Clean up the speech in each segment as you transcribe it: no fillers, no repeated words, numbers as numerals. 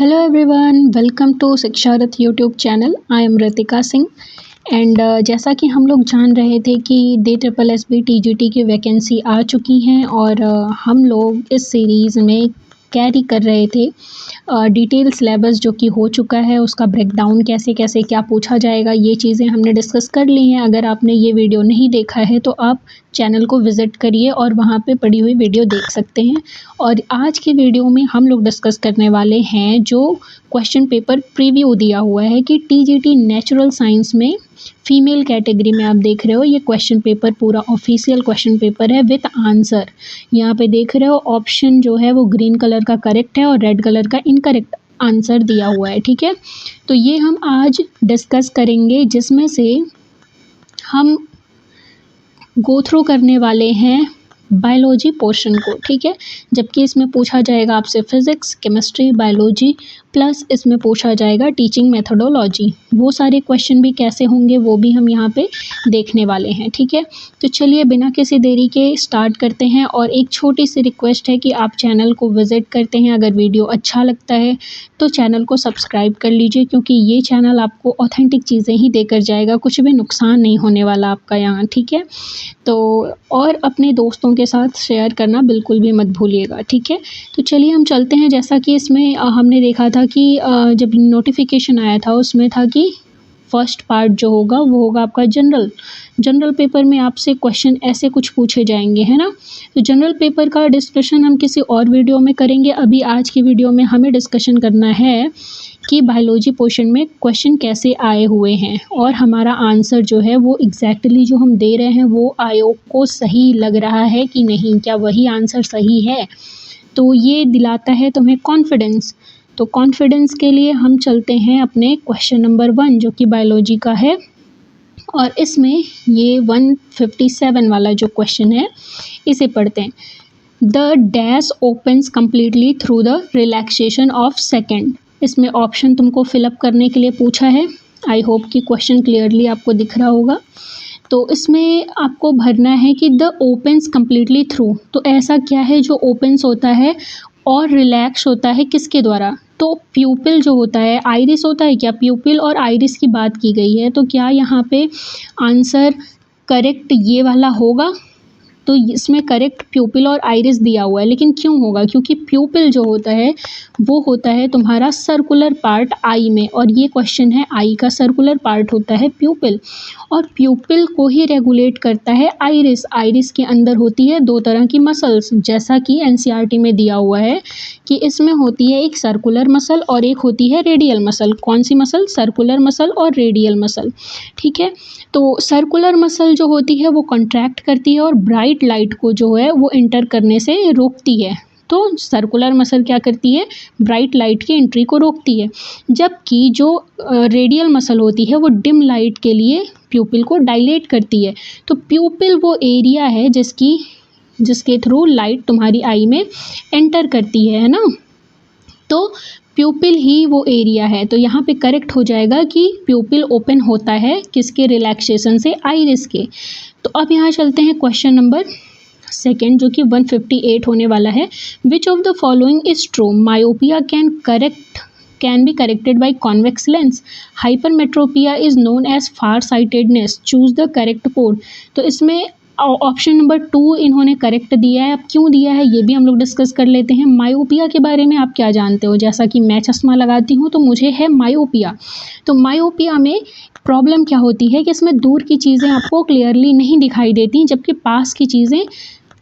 Hello everyone, welcome to Shiksharath YouTube channel. I am Ritika Singh and जैसा कि हम लोग जान रहे थे कि DSSB TGT की वैकेंसी आ चुकी हैं और हम लोग इस सीरीज़ में कैरी कर रहे थे डिटेल सिलेबस जो कि हो चुका है, उसका ब्रेकडाउन कैसे कैसे क्या पूछा जाएगा, ये चीज़ें हमने डिस्कस कर ली हैं। अगर आपने ये वीडियो नहीं देखा है तो आप चैनल को विज़िट करिए और वहाँ पे पड़ी हुई वीडियो देख सकते हैं। और आज की वीडियो में हम लोग डिस्कस करने वाले हैं जो क्वेश्चन पेपर प्रीव्यू दिया हुआ है कि TGT नेचुरल साइंस में फीमेल कैटेगरी में आप देख रहे हो, ये क्वेश्चन पेपर पूरा ऑफिशियल क्वेश्चन पेपर है विथ आंसर। यहाँ पे देख रहे हो ऑप्शन जो है वो ग्रीन कलर का करेक्ट है और रेड कलर का इनकरेक्ट आंसर दिया हुआ है, ठीक है। तो ये हम आज डिस्कस करेंगे जिसमें से हम गो थ्रू करने वाले हैं बायोलॉजी पोर्शन को, ठीक है। जबकि इसमें पूछा जाएगा आपसे फिज़िक्स, केमिस्ट्री, बायोलॉजी प्लस इसमें पूछा जाएगा टीचिंग मेथोडोलॉजी। वो सारे क्वेश्चन भी कैसे होंगे वो भी हम यहाँ पे देखने वाले हैं, ठीक है। तो चलिए बिना किसी देरी के स्टार्ट करते हैं। और एक छोटी सी रिक्वेस्ट है कि आप चैनल को विज़िट करते हैं, अगर वीडियो अच्छा लगता है तो चैनल को सब्सक्राइब कर लीजिए, क्योंकि ये चैनल आपको ऑथेंटिक चीज़ें ही देकर जाएगा, कुछ भी नुकसान नहीं होने वाला आपका यहाँ, ठीक है। तो और अपने दोस्तों के साथ शेयर करना बिल्कुल भी मत भूलिएगा, ठीक है। तो चलिए हम चलते हैं। जैसा कि इसमें हमने देखा था कि जब नोटिफिकेशन आया था उसमें था कि फर्स्ट पार्ट जो होगा वो होगा आपका जनरल पेपर में आपसे क्वेश्चन ऐसे कुछ पूछे जाएंगे, है ना। तो जनरल पेपर का डिस्कशन हम किसी और वीडियो में करेंगे। अभी आज की वीडियो में हमें डिस्कशन करना है कि बायोलॉजी पोर्शन में क्वेश्चन कैसे आए हुए हैं और हमारा आंसर जो है वो एग्जैक्टली जो हम दे रहे हैं वो आयोग को सही लग रहा है कि नहीं, क्या वही आंसर सही है। तो ये दिलाता है तुम्हें कॉन्फिडेंस। तो कॉन्फिडेंस के लिए हम चलते हैं अपने क्वेश्चन नंबर 1 जो कि बायोलॉजी का है। और इसमें ये 157 वाला जो क्वेश्चन है इसे पढ़ते हैं। The dash opens completely through the relaxation of second. इसमें ऑप्शन तुमको फिलअप करने के लिए पूछा है। आई होप कि क्वेश्चन क्लियरली आपको दिख रहा होगा। तो इसमें आपको भरना है कि द ओपन्स कम्प्लीटली थ्रू, तो ऐसा क्या है जो ओपन्स होता है और रिलैक्स होता है किसके द्वारा। तो प्यूपिल जो होता है, आइरिस होता है क्या, प्यूपिल और आइरिस की बात की गई है। तो क्या यहाँ पे आंसर करेक्ट ये वाला होगा। तो इसमें करेक्ट प्यूपिल और आइरिस दिया हुआ है, लेकिन क्यों होगा, क्योंकि प्यूपिल जो होता है वो होता है तुम्हारा सर्कुलर पार्ट आई में, और ये क्वेश्चन है आई का सर्कुलर पार्ट होता है प्यूपिल, और प्यूपिल को ही रेगुलेट करता है आइरिस। आइरिस के अंदर होती है 2 तरह की मसल्स, जैसा कि NCERT में दिया हुआ है कि इसमें होती है एक सर्कुलर मसल और एक होती है रेडियल मसल। कौन सी मसल, सर्कुलर मसल और रेडियल मसल, ठीक है। तो सर्कुलर मसल जो होती है वो कॉन्ट्रैक्ट करती है और ब्राइट लाइट को जो है वो एंटर करने से रोकती है। तो सर्कुलर मसल क्या करती है, ब्राइट लाइट की एंट्री को रोकती है। जबकि जो रेडियल मसल होती है वो डिम लाइट के लिए प्यूपिल को डायलेट करती है। तो प्यूपिल वो एरिया है जिसके थ्रू लाइट तुम्हारी आई में एंटर करती है ना। तो प्यूपिल ही वो एरिया है। तो यहाँ पे करेक्ट हो जाएगा कि प्यूपिल ओपन होता है किसके, रिलैक्सेशन से, आइरिस के। तो अब यहाँ चलते हैं क्वेश्चन नंबर 2 जो कि 158 होने वाला है। Which of the following is true, myopia can be corrected by convex lens, hypermetropia is known as far sightedness, choose the correct code. तो इसमें ऑप्शन नंबर 2 इन्होंने करेक्ट दिया है। अब क्यों दिया है ये भी हम लोग डिस्कस कर लेते हैं। मायोपिया के बारे में आप क्या जानते हो, जैसा कि मैं चश्मा लगाती हूँ तो मुझे है मायोपिया। तो मायोपिया में प्रॉब्लम क्या होती है कि इसमें दूर की चीज़ें आपको क्लियरली नहीं दिखाई देती, जबकि पास की चीज़ें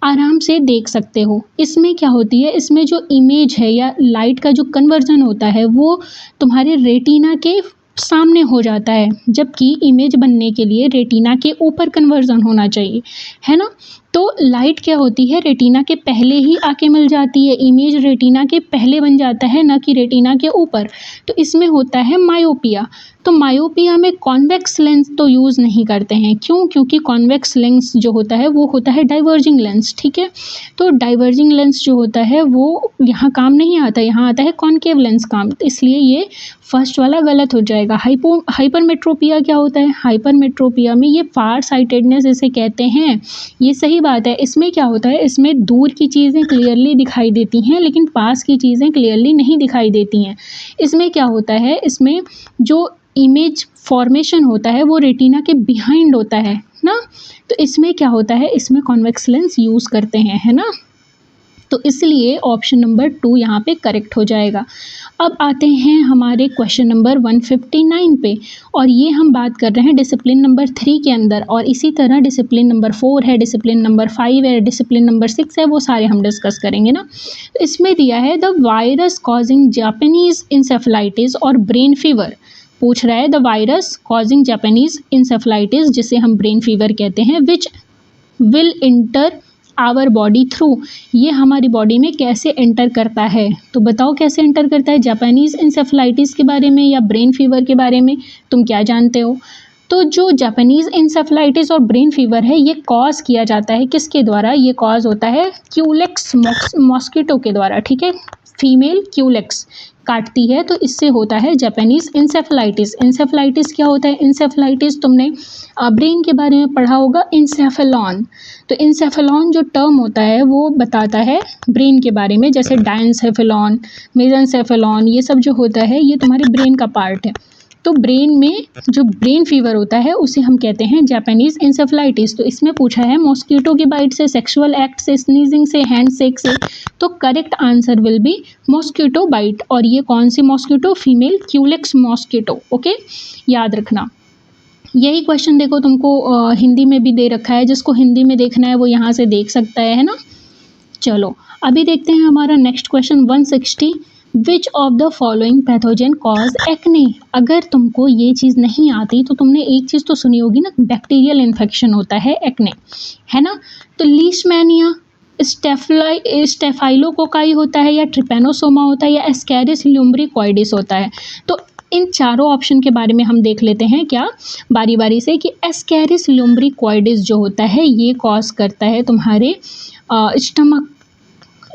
आराम से देख सकते हो। इसमें क्या होती है, इसमें जो इमेज है या लाइट का जो कन्वर्जन होता है वो तुम्हारे रेटिना के सामने हो जाता है, जबकि इमेज बनने के लिए रेटिना के ऊपर कन्वर्जन होना चाहिए, है ना। तो लाइट क्या होती है, रेटिना के पहले ही आके मिल जाती है, इमेज रेटिना के पहले बन जाता है, ना कि रेटिना के ऊपर। तो इसमें होता है मायोपिया। तो मायोपिया में कॉन्वेक्स लेंस तो यूज़ नहीं करते हैं, क्यों, क्योंकि कॉन्वेक्स लेंस जो होता है वो होता है डाइवर्जिंग लेंस, ठीक है। तो डाइवर्जिंग लेंस जो होता है वो यहाँ काम नहीं आता, यहाँ आता है कॉनकेव लेंस काम, इसलिए ये फर्स्ट वाला गलत हो जाएगा। हाइपरमेट्रोपिया क्या होता है, हाइपरमेट्रोपिया में ये फार साइटेडनेस इसे कहते हैं, ये सही वही बात है, इसमें क्या होता है, इसमें दूर की चीज़ें क्लियरली दिखाई देती हैं लेकिन पास की चीज़ें क्लियरली नहीं दिखाई देती हैं। इसमें क्या होता है, इसमें जो इमेज फॉर्मेशन होता है वो रेटिना के बिहाइंड होता है ना। तो इसमें क्या होता है, इसमें कॉन्वेक्स लेंस यूज़ करते हैं, है ना। तो इसलिए ऑप्शन नंबर 2 यहाँ पे करेक्ट हो जाएगा। अब आते हैं हमारे क्वेश्चन नंबर 159 पे, और ये हम बात कर रहे हैं डिसिप्लिन नंबर 3 के अंदर, और इसी तरह डिसिप्लिन नंबर 4 है, डिसिप्लिन नंबर 5 है, डिसिप्लिन नंबर 6 है, वो सारे हम डिस्कस करेंगे ना। तो इसमें दिया है the virus causing Japanese encephalitis और ब्रेन फीवर। पूछ रहा है the virus causing Japanese encephalitis, जिसे हम ब्रेन फीवर कहते हैं, which will enter our body through, ये हमारी बॉडी में कैसे एंटर करता है। तो बताओ कैसे एंटर करता है, जापानीज़ इंसेफेलाइटिस के बारे में या ब्रेन फीवर के बारे में तुम क्या जानते हो। तो जो जापानीज़ इंसेफेलाइटिस और ब्रेन फीवर है ये कॉज किया जाता है किसके द्वारा, ये कॉज होता है क्यूलेक्स मॉस्किटो के द्वारा, ठीक है। फीमेल क्यूलेक्स काटती है तो इससे होता है जापानीज़ इंसेफेलाइटिस। इंसेफेलाइटिस क्या होता है, इंसेफेलाइटिस तुमने ब्रेन के बारे में पढ़ा होगा, इंसेफेलॉन। तो इंसेफेलॉन जो टर्म होता है वो बताता है ब्रेन के बारे में, जैसे डायनसेफेलॉन, मेजेंसेफेलॉन, ये सब जो होता है ये तुम्हारे ब्रेन का पार्ट है। तो ब्रेन में जो ब्रेन फीवर होता है उसे हम कहते हैं जापानीज़ इंसेफेलाइटिस। तो इसमें पूछा है मॉस्किटो की बाइट से, सेक्सुअल एक्ट से, स्नीजिंग से, हैंड शेक से, तो correct answer will be mosquito bite. और ये कौन सी mosquito, female Culex mosquito, okay, याद रखना। यही क्वेश्चन देखो तुमको हिंदी में भी दे रखा है, जिसको हिंदी में देखना है वो यहाँ से देख सकता है ना। चलो अभी देखते हैं हमारा next question 160, which of the following pathogen cause acne. अगर तुमको ये चीज़ नहीं आती तो तुमने एक चीज़ तो सुनी होगी ना, बैक्टीरियल इन्फेक्शन होता है एक्ने, है ना। तो लीशमैनिया, स्टेफाइलोकोकाई होता है, या ट्रिपेनोसोमा होता है, या एस्केरिस ल्यूम्ब्रिकॉइडिस होता है। तो इन चारों ऑप्शन के बारे में हम देख लेते हैं क्या बारी बारी से, कि एस्केरिस ल्यूम्ब्रिकॉइडिस जो होता है ये कॉज करता है तुम्हारे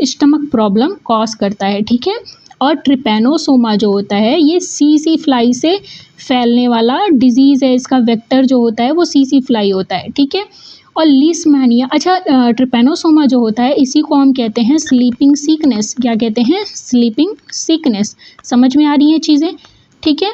स्टमक प्रॉब्लम कॉज करता है, ठीक है। और ट्रिपेनोसोमा जो होता है ये सीसी फ्लाई से फैलने वाला डिजीज़ है, इसका वेक्टर जो होता है वो सीसी फ्लाई होता है, ठीक है। और लीशमैनिया, अच्छा ट्रिपेनोसोमा जो होता है इसी को हम कहते हैं स्लीपिंग सिकनेस। क्या कहते हैं, स्लीपिंग सिकनेस। समझ में आ रही हैं चीज़ें, ठीक है।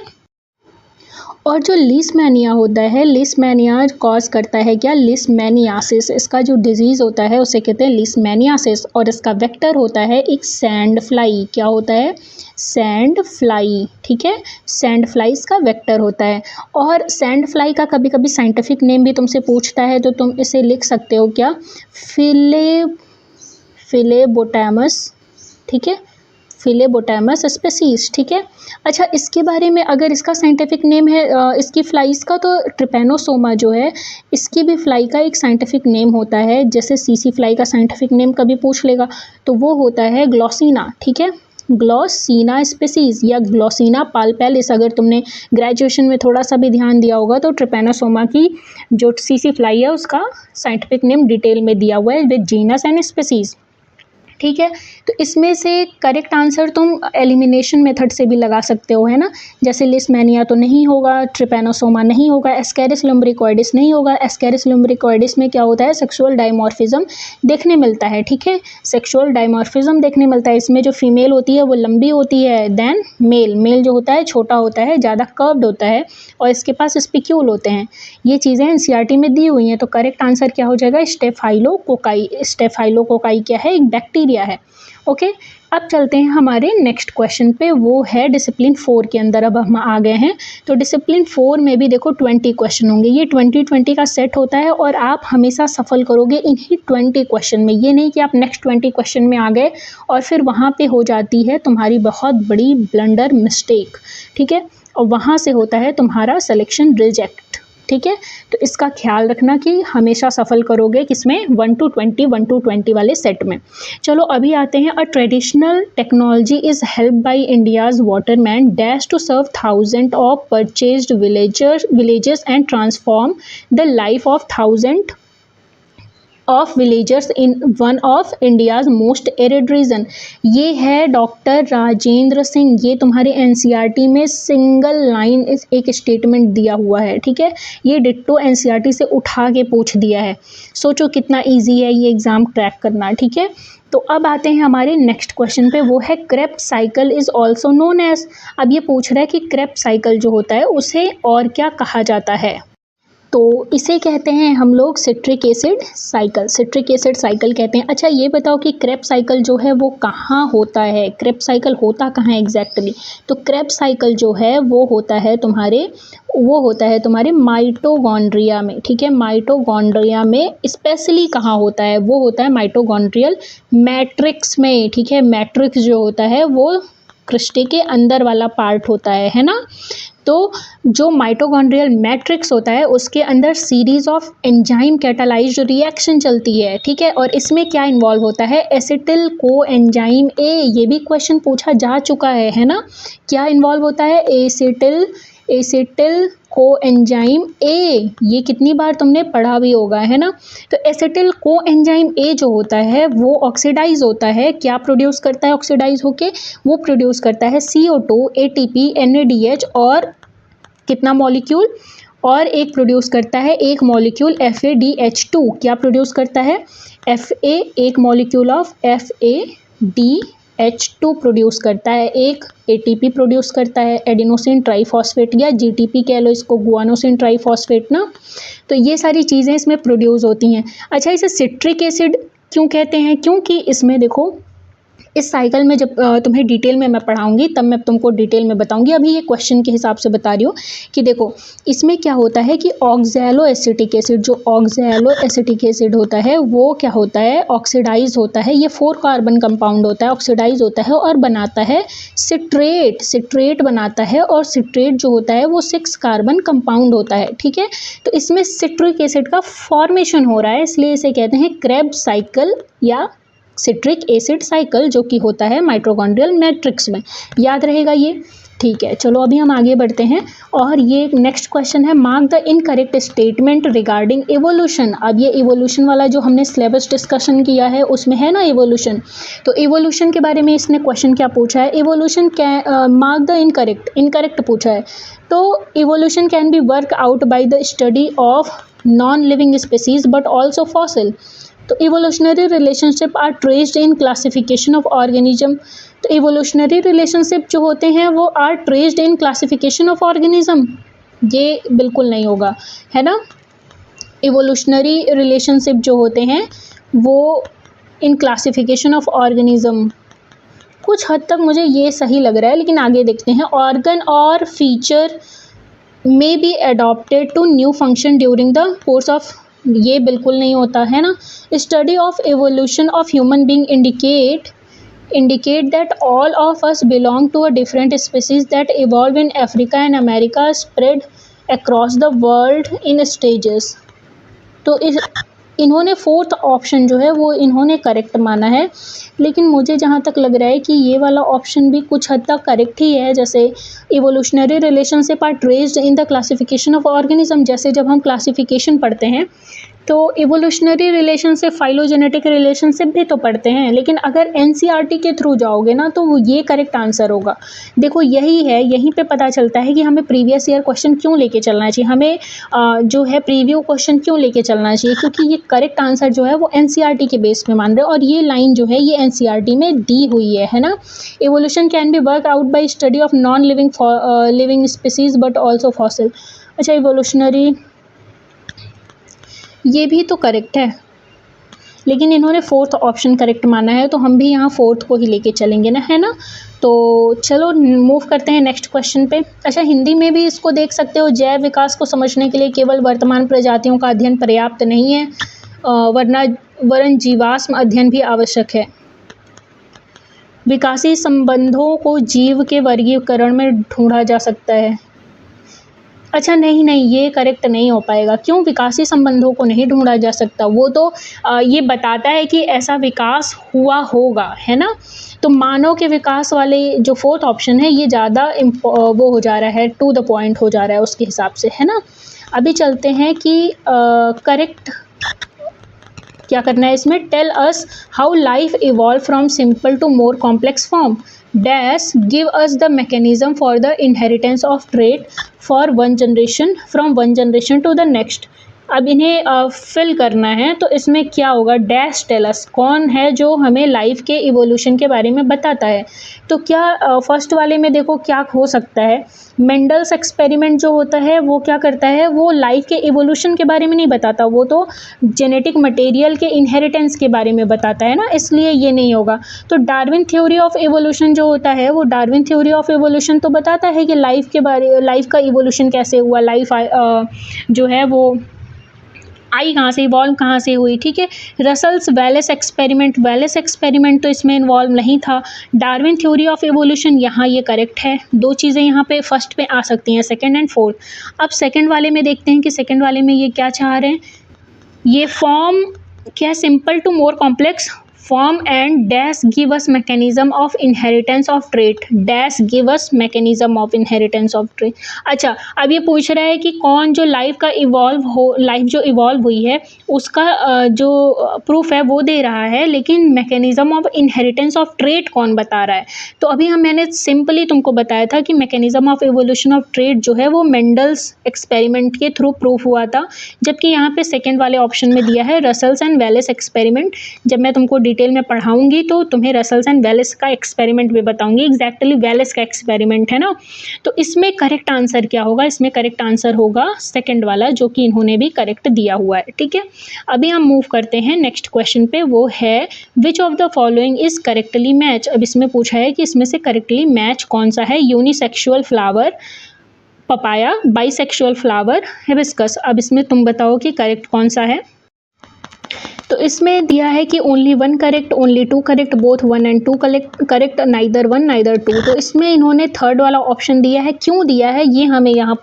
और जो लीशमैनिया होता है, लीशमैनिया कॉज करता है क्या, लीशमैनियासिस। इसका जो डिजीज़ होता है उसे कहते हैं लीशमैनियासिस, और इसका वेक्टर होता है एक सैंड फ्लाई। क्या होता है, सैंड फ्लाई, ठीक है। सैंड फ्लाई इसका वेक्टर होता है। और सैंड फ्लाई का कभी कभी साइंटिफिक नेम भी तुमसे पूछता है तो तुम इसे लिख सकते हो क्या, फिलेबोटामस, ठीक है, फिलेबोटामस स्पेसीज, ठीक है। अच्छा इसके बारे में अगर इसका साइंटिफिक नेम है इसकी फ्लाइज का, तो ट्रिपेनोसोमा जो है इसकी भी फ्लाई का एक साइंटिफिक नेम होता है। जैसे सीसी फ्लाई का साइंटिफिक नेम कभी पूछ लेगा तो वो होता है ग्लॉसिना, ठीक है, ग्लॉसिना स्पेसीज या ग्लॉसिना पाल्पेलिस। अगर तुमने ग्रेजुएशन में थोड़ा सा भी ध्यान दिया होगा तो ट्रिपेनोसोमा की जो सीसी फ्लाई है उसका साइंटिफिक नेम डिटेल में दिया हुआ है विद जीनस एंड स्पेसीज, ठीक है। तो इसमें से करेक्ट आंसर तुम एलिमिनेशन मेथड से भी लगा सकते हो, है ना। जैसे लीशमैनिया तो नहीं होगा, ट्रिपेनोसोमा नहीं होगा, एस्केरिस ल्यूम्ब्रिकॉइडिस नहीं होगा। एस्केरिस ल्यूम्ब्रिकॉइडिस में क्या होता है, सेक्सुअल डायमॉर्फिज्म देखने मिलता है, ठीक है, सेक्सुअल डायमॉर्फिज्म देखने मिलता है। इसमें जो फीमेल होती है वो लंबी होती है देन मेल, मेल जो होता है छोटा होता है, ज़्यादा कर्व्ड होता है, और इसके पास स्पिक्यूल होते हैं। ये चीज़ें एनसीईआरटी में दी हुई हैं। तो करेक्ट आंसर क्या हो जाएगा, स्टेफाइलोकोकाई। स्टेफाइलोकोकाई क्या है, एक बैक्टीरिया है, ओके। अब चलते हैं हमारे नेक्स्ट क्वेश्चन पे, वो है डिसिप्लिन 4 के अंदर अब हम आ गए हैं। तो डिसिप्लिन 4 में भी देखो 20 क्वेश्चन होंगे, ये 20-20 का सेट होता है और आप हमेशा सफल करोगे इन्हीं 20 क्वेश्चन में। ये नहीं कि आप नेक्स्ट 20 क्वेश्चन में आ गए और फिर वहाँ पे हो जाती है तुम्हारी बहुत बड़ी ब्लंडर मिस्टेक, ठीक है, और वहाँ से होता है तुम्हारा सिलेक्शन रिजेक्ट, ठीक है। तो इसका ख्याल रखना कि हमेशा सफल करोगे किसमें, 1 to 20 वाले सेट में। चलो अभी आते हैं, a traditional technology is help by India's waterman dash to serve thousand of parched villages and transform the life of thousand of villagers in one of India's most arid region. ये है doctor Rajendra Singh, ये तुम्हारे NCERT में single line इस एक statement दिया हुआ है, ठीक है। ये डिट्टो एनसीईआरटी से उठा के पूछ दिया है। सोचो कितना इजी है ये एग्ज़ाम क्रैक करना, ठीक है। तो अब आते हैं हमारे नेक्स्ट क्वेश्चन पे, वो है Krebs cycle is also known as. अब ये पूछ रहा है कि क्रेब्स साइकिल जो होता है उसे और क्या कहा जाता है, तो इसे कहते हैं हम लोग citric acid cycle, citric acid cycle कहते हैं। अच्छा ये बताओ कि क्रेब्स साइकिल जो है वो कहाँ होता है, क्रेब्स साइकिल होता कहाँ है एग्जैक्टली। तो क्रेब्स साइकिल जो है वो होता है तुम्हारे माइटोकॉन्ड्रिया में, ठीक है। माइटोकॉन्ड्रिया में स्पेशली कहाँ होता है, वो होता है माइटोकॉन्ड्रियल मैट्रिक्स में, ठीक है। मैट्रिक्स जो होता है वो क्रिस्टी के अंदर वाला पार्ट होता है ना। तो जो माइटोकॉन्ड्रियल मैट्रिक्स होता है उसके अंदर series of enzyme catalysed reaction चलती है, ठीक है। और इसमें क्या इन्वॉल्व होता है, एसिटिल को एंजाइम ए, ये भी क्वेश्चन पूछा जा चुका है ना। क्या इन्वॉल्व होता है, एसिटिल को एंजाइम ए, ये कितनी बार तुमने पढ़ा भी होगा, है ना। तो एसिटिल को एंजाइम ए जो होता है वो ऑक्सीडाइज होता है, क्या प्रोड्यूस करता है ऑक्सीडाइज होके, वो प्रोड्यूस करता है CO2, ATP, NADH और कितना मॉलिक्यूल, और एक प्रोड्यूस करता है एक मॉलिक्यूल FADH2, क्या प्रोड्यूस करता है FA, एक मॉलिक्यूल ऑफ FADH2 प्रोड्यूस करता है, एक ATP प्रोड्यूस करता है एडिनोसिन ट्राइफॉस्फेट, या GTP कह लो इसको, गुआनोसिन ट्राइफॉस्फेट ना। तो ये सारी चीज़ें इसमें प्रोड्यूस होती हैं। अच्छा इसे सिट्रिक एसिड क्यों कहते हैं, क्योंकि इसमें देखो इस साइकिल में जब तुम्हें डिटेल में मैं पढ़ाऊंगी तब मैं तुमको डिटेल में बताऊंगी, अभी ये क्वेश्चन के हिसाब से बता रही हूँ कि देखो इसमें क्या होता है कि ऑक्सैलो एसिटिक एसिड, जो ऑक्सैलो एसिटिक एसिड होता है वो क्या होता है, ऑक्सीडाइज होता है। ये 4 कार्बन कंपाउंड होता है, ऑक्सीडाइज होता है और बनाता है सिट्रेट बनाता है, और सिट्रेट जो होता है वो 6 कार्बन कंपाउंड होता है, ठीक है। तो इसमें सिट्रिक एसिड का फॉर्मेशन हो रहा है, इसलिए इसे कहते हैं क्रेब्स साइकिल या सिट्रिक एसिड साइकिल, जो कि होता है माइटोकॉन्ड्रियल मैट्रिक्स में। याद रहेगा ये, ठीक है। चलो अभी हम आगे बढ़ते हैं, और ये नेक्स्ट क्वेश्चन है, mark the incorrect statement regarding evolution. अब ये इवोल्यूशन वाला जो हमने सिलेबस डिस्कशन किया है उसमें है ना इवोल्यूशन, तो इवोल्यूशन के बारे में इसने क्वेश्चन क्या पूछा है, इवोल्यूशन क्या, मार्क द इनकरेक्ट पूछा है। तो evolution can be work out by the study of non living species but also fossil. तो evolutionary relationship are traced in classification of organism. तो इवोल्यूशनरी रिलेशनशिप जो होते हैं वो are traced in classification of organism, ये बिल्कुल नहीं होगा, है ना। इवोल्यूशनरी रिलेशनशिप जो होते हैं वो इन क्लासिफिकेशन ऑफ ऑर्गेनिज्म, कुछ हद तक मुझे ये सही लग रहा है, लेकिन आगे देखते हैं। ऑर्गन और feature may be adopted to new function during the course of, ये बिल्कुल नहीं होता है ना। Study of evolution of human being indicate that all of us belong to a different species that evolved in Africa and America, spread across the world in stages। तो इन्होंने 4th option जो है वो इन्होंने करेक्ट माना है, लेकिन मुझे जहाँ तक लग रहा है कि ये वाला ऑप्शन भी कुछ हद तक करेक्ट ही है। जैसे evolutionary relationship are traced in the classification of organism, जैसे जब हम क्लासिफिकेशन पढ़ते हैं तो इवोल्यूशनरी रिलेशनशिप, फाइलोजेनेटिक रिलेशनशिप भी तो पढ़ते हैं, लेकिन अगर एनसीईआरटी के थ्रू जाओगे ना तो वो ये करेक्ट आंसर होगा। देखो यही है, यहीं पे पता चलता है कि हमें प्रीवियस ईयर क्वेश्चन क्यों लेके चलना चाहिए, हमें जो है प्रीव्यू क्वेश्चन क्यों लेके चलना चाहिए, क्योंकि ये करेक्ट आंसर जो है वो एनसीईआरटी के बेस पे मान रहे हैं, और ये लाइन जो है ये एनसीईआरटी में दी हुई है ना। Evolution can be work out by study of non living species but also fossil. अच्छा इवोल्यूशनरी ये भी तो करेक्ट है, लेकिन इन्होंने 4th ऑप्शन करेक्ट माना है, तो हम भी यहाँ 4th को ही लेके चलेंगे ना, है ना। तो चलो मूव करते हैं नेक्स्ट क्वेश्चन पे। अच्छा हिंदी में भी इसको देख सकते हो, जैव विकास को समझने के लिए केवल वर्तमान प्रजातियों का अध्ययन पर्याप्त नहीं है, वरन जीवाश्म अध्ययन भी आवश्यक है। विकासी संबंधों को जीव के वर्गीकरण में ढूंढा जा सकता है। अच्छा नहीं, ये करेक्ट नहीं हो पाएगा। क्यों विकासी संबंधों को नहीं ढूंढा जा सकता, वो तो ये बताता है कि ऐसा विकास हुआ होगा, है ना। तो मानव के विकास वाले जो 4th ऑप्शन है ये ज़्यादा वो हो जा रहा है, टू द पॉइंट हो जा रहा है उसके हिसाब से, है ना। अभी चलते हैं कि करेक्ट क्या करना है इसमें, tell us how life evolve from simple to more complex form, dash give us the mechanism for the inheritance of trait for one generation from one generation to the next. अब इन्हें fill करना है, तो इसमें क्या होगा, dash tell us, कौन है जो हमें लाइफ के इवोल्यूशन के बारे में बताता है। तो क्या फर्स्ट वाले में देखो क्या हो सकता है, मेंडल्स एक्सपेरिमेंट जो होता है वो क्या करता है, वो लाइफ के इवोल्यूशन के बारे में नहीं बताता, वो तो जेनेटिक मटेरियल के इनहेरिटेंस के बारे में बताता है ना, इसलिए ये नहीं होगा। तो डार्विन थ्योरी ऑफ इवोल्यूशन जो होता है, वो डार्विन थ्योरी ऑफ इवोल्यूशन तो बताता है कि लाइफ का इवोल्यूशन कैसे हुआ, लाइफ जो है वो आई कहाँ से, इवॉल्व कहाँ से हुई, ठीक है। रसल्स वेलेस एक्सपेरिमेंट तो इसमें इन्वॉल्व नहीं था। डार्विन थ्योरी ऑफ इवोल्यूशन, यहाँ ये करेक्ट है। दो चीज़ें यहाँ पे फर्स्ट पे आ सकती हैं, सेकंड एंड फोर्थ। अब सेकंड वाले में देखते हैं कि सेकंड वाले में ये क्या चाह रहे हैं, ये फॉर्म क्या, simple to more complex form and dash give us mechanism of inheritance of trait, dash give us mechanism of inheritance of trait. अच्छा, अब ये पूछ रहा है कि कौन जो लाइफ जो इवॉल्व हुई है उसका जो प्रूफ है वो दे रहा है, लेकिन mechanism of inheritance of trait कौन बता रहा है। तो मैंने सिंपली तुमको बताया था कि mechanism of evolution of trait जो है वो मेंडल्स एक्सपेरिमेंट के थ्रू प्रूफ हुआ था, जबकि यहाँ पे सेकेंड वाले ऑप्शन में दिया है रसल्स एंड वेलेस एक्सपेरिमेंट। जब मैं तुमको डिटेल में पढ़ाऊंगी तो तुम्हें रसल्स एंड वेलेस का एक्सपेरिमेंट भी बताऊंगी, एग्जैक्टली वेलेस का एक्सपेरिमेंट है ना। तो इसमें करेक्ट आंसर क्या होगा, इसमें करेक्ट आंसर होगा सेकंड वाला, जो कि इन्होंने भी करेक्ट दिया हुआ है, ठीक है। अभी हम मूव करते हैं नेक्स्ट क्वेश्चन पे, वो है which of the following is correctly match. अब इसमें पूछा है कि इसमें से करेक्टली मैच कौन सा है, unisexual flower papaya, bisexual flower hibiscus. अब इसमें तुम बताओ कि करेक्ट कौन सा है। तो इसमें दिया है कि only one correct, only two correct, both 1 and 2 correct, neither 1 neither 2। तो इसमें इन्होंने थर्ड वाला ऑप्शन दिया है, क्यों दिया है ये हमें यहाँ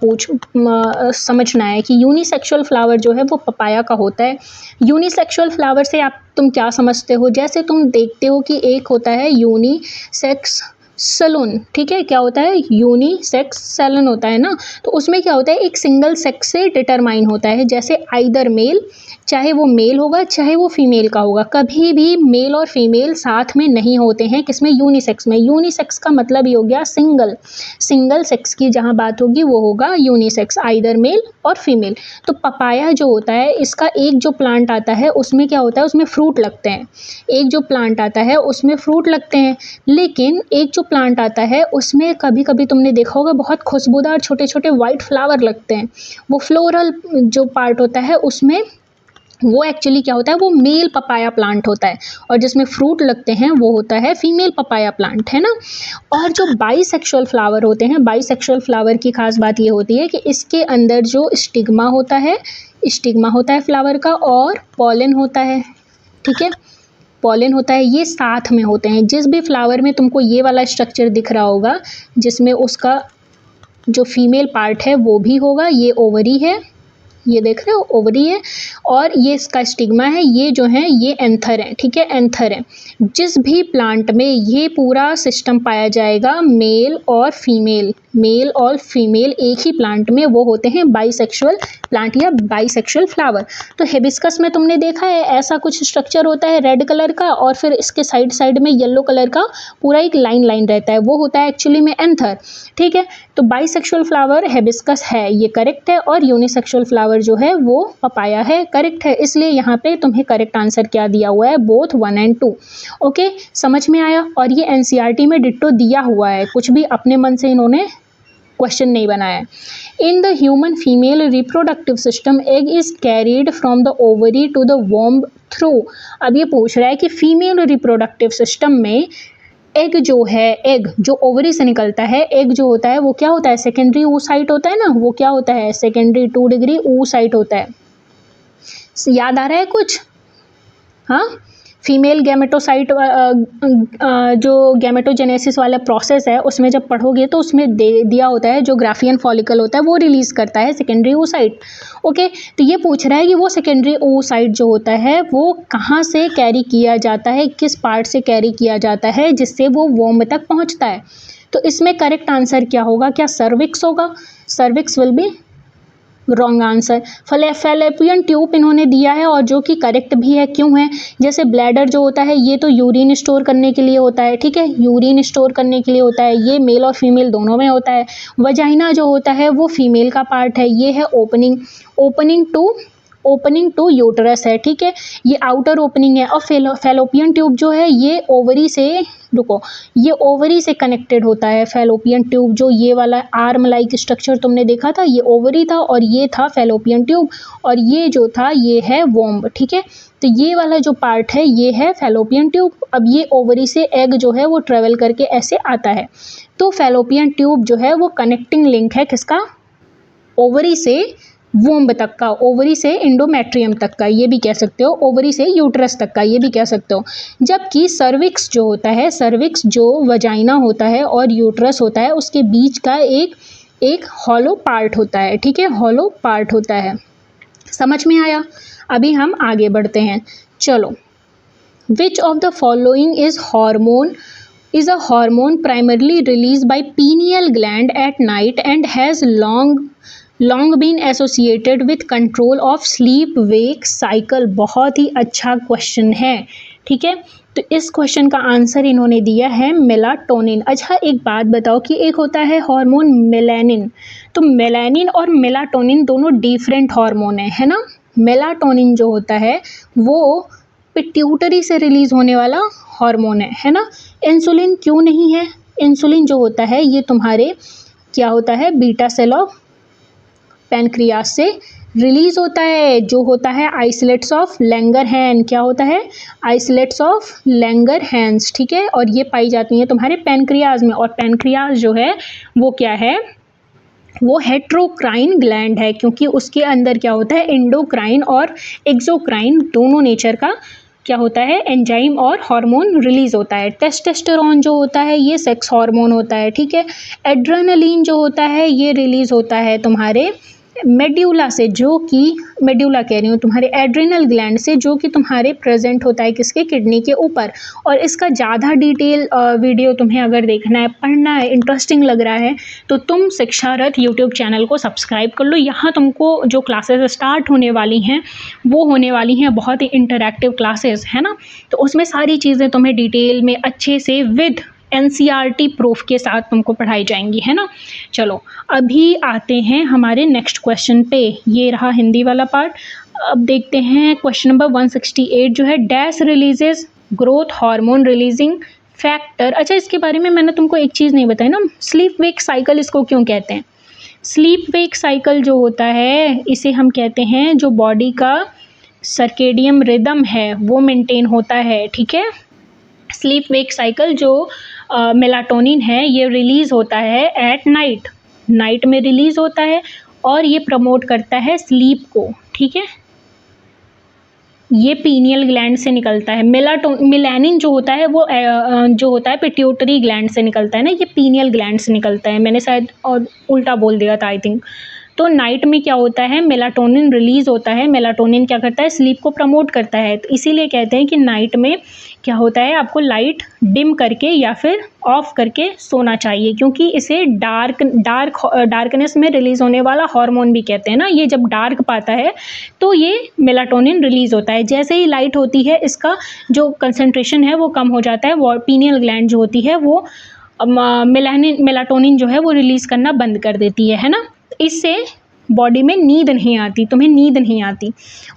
समझना है कि यूनिसेक्सुअल फ्लावर जो है वो पपाया का होता है। यूनिसेक्सुअल फ्लावर से तुम क्या समझते हो, जैसे तुम देखते हो कि एक होता है यूनिसेक्स सैलून, ठीक है, क्या होता है, यूनिसेक्स सैलून होता है ना। तो उसमें क्या होता है, एक सिंगल सेक्स से डिटरमाइन होता है, जैसे आइदर मेल, चाहे वो मेल होगा चाहे वो फीमेल का होगा, कभी भी मेल और फीमेल साथ में नहीं होते हैं, किसमें, यूनिसेक्स में। यूनिसेक्स का मतलब ये हो गया सिंगल सेक्स की जहाँ बात होगी वो होगा यूनिसेक्स, आइदर मेल और फीमेल। तो पपाया जो होता है, इसका एक जो प्लांट आता है उसमें क्या होता है, उसमें फ्रूट लगते हैं, एक जो प्लांट आता है उसमें फ्रूट लगते हैं, लेकिन एक जो प्लांट आता है उसमें कभी कभी तुमने देखा होगा बहुत खुशबूदार छोटे छोटे वाइट फ्लावर लगते हैं, वो फ्लोरल जो पार्ट होता है उसमें वो एक्चुअली क्या होता है, वो मेल पपाया प्लांट होता है, और जिसमें फ्रूट लगते हैं वो होता है फीमेल पपाया प्लांट, है ना। और जो बाइसेक्सुअल फ्लावर होते हैं, बाइसेक्सुअल फ्लावर की खास बात ये होती है कि इसके अंदर जो स्टिग्मा होता है फ्लावर का, और पॉलन होता है, ठीक है, पॉलन होता है, ये साथ में होते हैं। जिस भी फ्लावर में तुमको ये वाला स्ट्रक्चर दिख रहा होगा जिसमें उसका जो फीमेल पार्ट है वो भी होगा, ये ओवरी है, ये देख रहे हो ओवरी है, और ये इसका स्टिग्मा है, ये जो है ये एंथर है, ठीक है, एंथर है। जिस भी प्लांट में ये पूरा सिस्टम पाया जाएगा, मेल और फीमेल एक ही प्लांट में, वो होते हैं बाइसेक्सुअल प्लांट या बाइसेक्सुअल फ्लावर। तो हिबिस्कस में तुमने देखा है ऐसा कुछ स्ट्रक्चर होता है रेड कलर का, और फिर इसके साइड में येलो कलर का पूरा एक लाइन रहता है, वो होता है एक्चुअली में एंथर, ठीक है। तो बाइसेक्सुअल फ्लावर हिबिस्कस है, ये करेक्ट है, और यूनिसेक्सुअल फ्लावर जो है वो पपाया है, करेक्ट है। इसलिए यहाँ पे तुम्हें करेक्ट आंसर क्या दिया हुआ है, बोथ 1 and 2। ओके, समझ में आया। और ये एनसीईआरटी में डिट्टो दिया हुआ है, कुछ भी अपने मन से इन्होंने क्वेश्चन नहीं बनाया। In the human female reproductive system egg is carried from the ovary to the womb through. अब ये पूछ रहा है कि फीमेल रिप्रोडक्टिव सिस्टम में एग जो है, एग जो ओवरी से निकलता है, एग जो होता है वो क्या होता है, सेकेंडरी oocyte होता है ना, वो क्या होता है, सेकेंडरी 2 डिग्री oocyte होता है। याद आ रहा है कुछ, हाँ, फीमेल गैमेटोसाइट जो गैमेटोजेनेसिस वाला प्रोसेस है उसमें जब पढ़ोगे तो उसमें दिया होता है जो ग्राफियन फॉलिकल होता है वो रिलीज करता है सेकेंडरी oocyte। ओके, तो ये पूछ रहा है कि वो सेकेंडरी oocyte जो होता है वो कहाँ से कैरी किया जाता है, किस पार्ट से कैरी किया जाता है जिससे वो वोम्ब तक पहुँचता है। तो इसमें करेक्ट आंसर क्या होगा, क्या सर्विक्स होगा, cervix will be wrong answer. Fallopian tube इन्होंने दिया है और जो कि करेक्ट भी है। क्यों है? जैसे ब्लैडर जो होता है ये तो यूरिन स्टोर करने के लिए होता है, ठीक है, यूरिन स्टोर करने के लिए होता है, ये मेल और फीमेल दोनों में होता है। वजाइना जो होता है वो फीमेल का पार्ट है, ये है ओपनिंग टू यूटरस है, ठीक है, ये आउटर ओपनिंग है। और फैलोपियन ट्यूब जो है ये ओवरी से कनेक्टेड होता है। फैलोपियन ट्यूब जो ये वाला आर्म लाइक स्ट्रक्चर तुमने देखा था ये ओवरी था और ये था फैलोपियन ट्यूब, और ये जो था ये है वोम्ब, ठीक है। तो ये वाला जो पार्ट है ये है फैलोपियन ट्यूब। अब ये ओवरी से एग जो है वो ट्रेवल करके ऐसे आता है। तो फैलोपियन ट्यूब जो है वो कनेक्टिंग लिंक है किसका? ओवरी से वोम्ब तक का, ओवरी से इंडोमेट्रियम तक का, ये भी कह सकते हो, ओवरी से यूट्रस तक का, ये भी कह सकते हो। जबकि सर्विक्स जो होता है, सर्विक्स जो वजाइना होता है और यूट्रस होता है उसके बीच का एक हॉलो पार्ट होता है, ठीक है, हॉलो पार्ट होता है। समझ में आया? अभी हम आगे बढ़ते हैं, चलो। विच of the following is a hormone primarily released by pineal gland at night and has long been associated with control of sleep wake cycle। बहुत ही अच्छा क्वेश्चन है, ठीक है। तो इस क्वेश्चन का आंसर इन्होंने दिया है मेलाटोनिन। अच्छा एक बात बताओ कि एक होता है हार्मोन मेलानिन, तो मेलानिन और मेलाटोनिन दोनों डिफरेंट हार्मोन है ना। मेलाटोनिन जो होता है वो पिट्यूटरी से रिलीज होने वाला हार्मोन है ना। इंसुलिन क्यों नहीं है? इंसुलिन जो होता है ये तुम्हारे क्या होता है, बीटा सेल ऑफ पैनक्रियास से रिलीज होता है, जो होता है आइसोलेट्स ऑफ लैंगरहैंस। क्या होता है? आइसोलेट्स ऑफ लैंगरहैंस, ठीक है। और ये पाई जाती हैं तुम्हारे पैनक्रियाज में, और पैनक्रियाज जो है वो क्या है, वो हेट्रोक्राइन ग्लैंड है, क्योंकि उसके अंदर क्या होता है, एंडोक्राइन और एक्सोक्राइन दोनों नेचर का क्या होता है, एंजाइम और हार्मोन रिलीज होता है। टेस्टोस्टेरोन जो होता है ये सेक्स हार्मोन होता है, ठीक है। एड्रेनलिन जो होता है ये रिलीज होता है तुम्हारे मेड्यूला से, जो कि मेड्यूला कह रही हूँ, तुम्हारे एड्रिनल ग्लैंड से, जो कि तुम्हारे प्रेजेंट होता है किसके, किडनी के ऊपर। और इसका ज़्यादा डिटेल वीडियो तुम्हें अगर देखना है, पढ़ना है, इंटरेस्टिंग लग रहा है तो तुम शिक्षारथ यूट्यूब चैनल को सब्सक्राइब कर लो। यहाँ तुमको जो क्लासेस स्टार्ट होने वाली हैं वो होने वाली हैं बहुत ही इंटरैक्टिव क्लासेस, है ना। तो उसमें सारी चीज़ें तुम्हें डिटेल में अच्छे से विद NCERT प्रूफ के साथ तुमको पढ़ाई जाएंगी, है ना। चलो अभी आते हैं हमारे नेक्स्ट क्वेश्चन पे, ये रहा हिंदी वाला पार्ट। अब देखते हैं क्वेश्चन नंबर 168 जो है, dash releases growth hormone releasing factor. अच्छा इसके बारे में मैंने तुमको एक चीज़ नहीं बताई ना, स्लीप वेक साइकिल इसको क्यों कहते हैं। स्लीप वेक साइकिल जो होता है इसे हम कहते हैं जो बॉडी का सर्केडियम रिदम है वो मेंटेन होता है, ठीक है। स्लीप वेक साइकिल जो मेलाटोनिन है ये रिलीज़ होता है एट नाइट में रिलीज़ होता है और ये प्रमोट करता है स्लीप को, ठीक है। ये पीनियल ग्लैंड से निकलता है। मेलानिन जो होता है वो जो होता है पिट्यूटरी ग्लैंड से निकलता है ना, ये पीनियल ग्लैंड से निकलता है। मैंने शायद और उल्टा बोल दिया था आई थिंक। तो नाइट में क्या होता है, मेलाटोनिन रिलीज़ होता है। मेलाटोनिन क्या करता है, स्लीप को प्रमोट करता है। तो इसीलिए कहते हैं कि नाइट में क्या होता है, आपको लाइट डिम करके या फिर ऑफ करके सोना चाहिए, क्योंकि इसे डार्कनेस में रिलीज़ होने वाला हार्मोन भी कहते हैं ना। ये जब डार्क पाता है तो ये मेलाटोनिन रिलीज़ होता है। जैसे ही लाइट होती है इसका जो कंसंट्रेशन है वो कम हो जाता है। वो पीनियल ग्लैंड जो होती है वो मेलाटोनिन जो है वो रिलीज़ करना बंद कर देती है ना। इससे बॉडी में नींद नहीं आती, तुम्हें नींद नहीं आती।